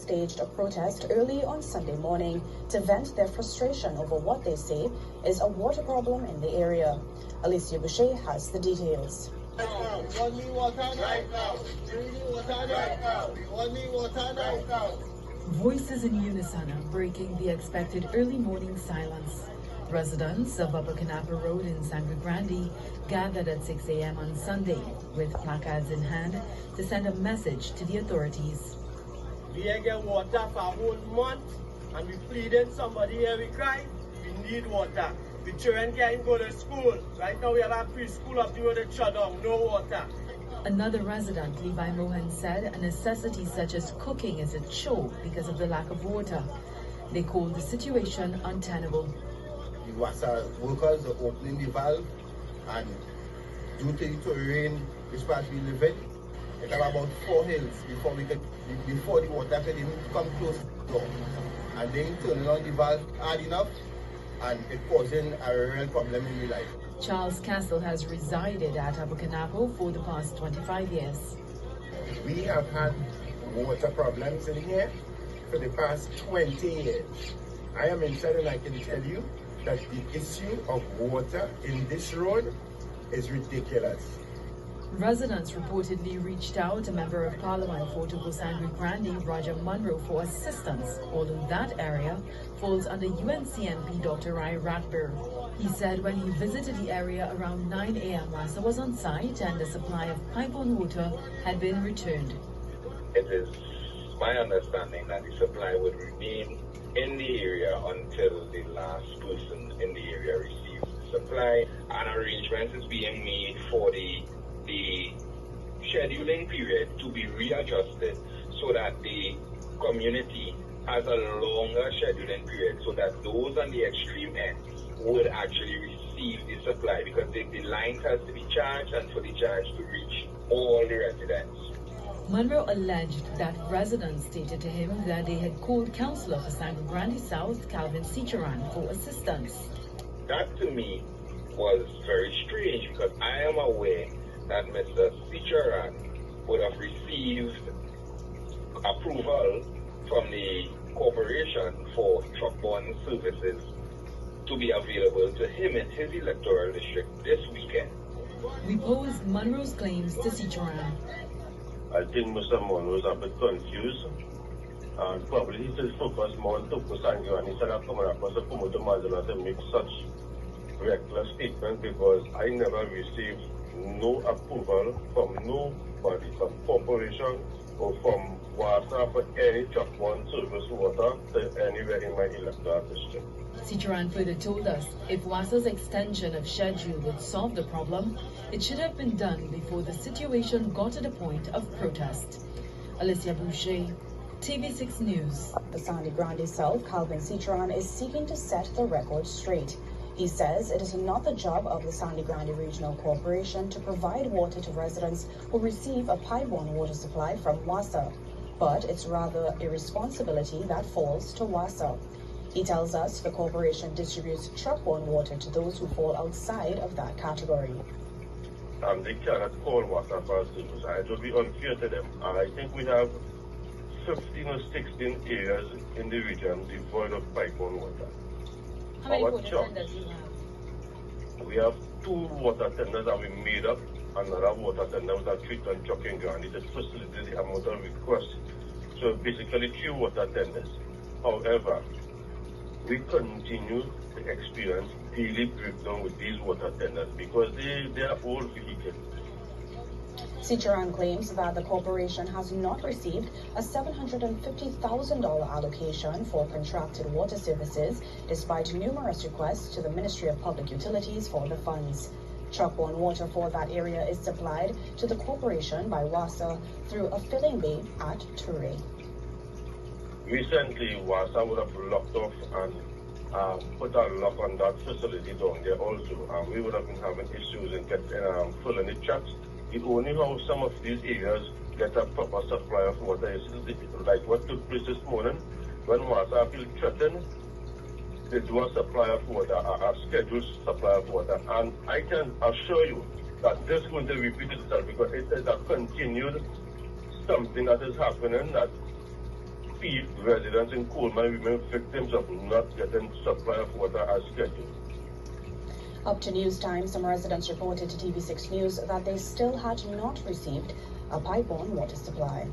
staged a protest early on Sunday morning to vent their frustration over what they say is a water problem in the area. Alicia Boucher has the details. Voices in unison are breaking the expected early morning silence. Residents of Upper Canapa Road in Sangre Grande gathered at 6 a.m. on Sunday with placards in hand to send a message to the authorities. We ain't get water for a whole month and we pleading somebody here, we cry, we need water. The children can't go to school. Right now we have a preschool up the road that shut down, no water. Another resident, May5th, said a necessity such as cooking is a chore because of the lack of water. They called the situation untenable. The water workers are opening the valve, and due to the terrain which part we live in, it have about 4 hills before the water can even come close to the door. And then turning on the valve hard enough, and it causing a real problem in the life. Charles Castle has resided at Upper Canapa for the past 25 years. We have had water problems in here for the past 20 years. I am inside and I can tell you that the issue of water in this road is ridiculous. Residents reportedly reached out to Member of Parliament for Sangre Grande, Roger Munro, for assistance, although that area falls under UNCMP Dr. Rai Ratbir. He said when he visited the area around 9 a.m. WASA was on site and the supply of pipe-on water had been returned. It is my understanding that the supply would remain in the area until the last person in the area receives the supply. An arrangement is being made for the scheduling period to be readjusted so that the community has a longer scheduling period so that those on the extreme end would actually receive the supply, because the lines has to be charged and for the charge to reach all the residents. Munro alleged that residents stated to him that they had called Councillor for Sangre Grande South, Calvin Cicheran, for assistance. That to me was very strange, because I am aware that Mr. Cicheran would have received approval from the corporation for truck-borne services to be available to him in his electoral district this weekend. We posed Munro's claims to Cicheran. I think Mr. Munro is a bit confused, and probably he should focus more on Sangre, and instead of coming across a promoter Mazana to make such reckless statement, because I never received no approval from nobody, from corporation or from WASA for any truck-borne service water to anywhere in my electoral district. Cicheran further told us if WASA's extension of schedule would solve the problem, it should have been done before the situation got to the point of protest. Alicia Boucher, TV6 News. The Sangre Grande South, Calvin Cicheran, is seeking to set the record straight. He says it is not the job of the Sangre Grande Regional Corporation to provide water to residents who receive a pipe-borne water supply from WASA, but it's rather a responsibility that falls to WASA. He tells us the corporation distributes truck-borne water to those who fall outside of that category. They cannot call WASA for a service. It would be unfair to them. And I think we have 15 or 16 areas in the region devoid of pipe-borne water. How many water tenders do you have? We have 2 water tenders that we made up. Another water tender with a treatment truck in Grande to facilitate the amount of requests. So basically 3 water tenders. However, we continue to experience daily breakdown with these water tenders because they are old vehicles. Cicheran claims that the corporation has not received a $750,000 allocation for contracted water services, despite numerous requests to the Ministry of Public Utilities for the funds. Truck-borne water for that area is supplied to the corporation by WASA through a filling bay at Ture. Recently, WASA would have locked off and put a lock on that facility down there also. We would have been having issues in filling the trucks. The only how some of these areas get a proper supply of water is like what took place this morning when WASA feel threatened. They do a supply of water, a scheduled supply of water, and I can assure you that this is going to repeat itself because it is a continued something that is happening that residents in Coleman remain victims of not getting supply of water as scheduled. Up to news time, some residents reported to TV6 News that they still had not received a pipe-borne water supply.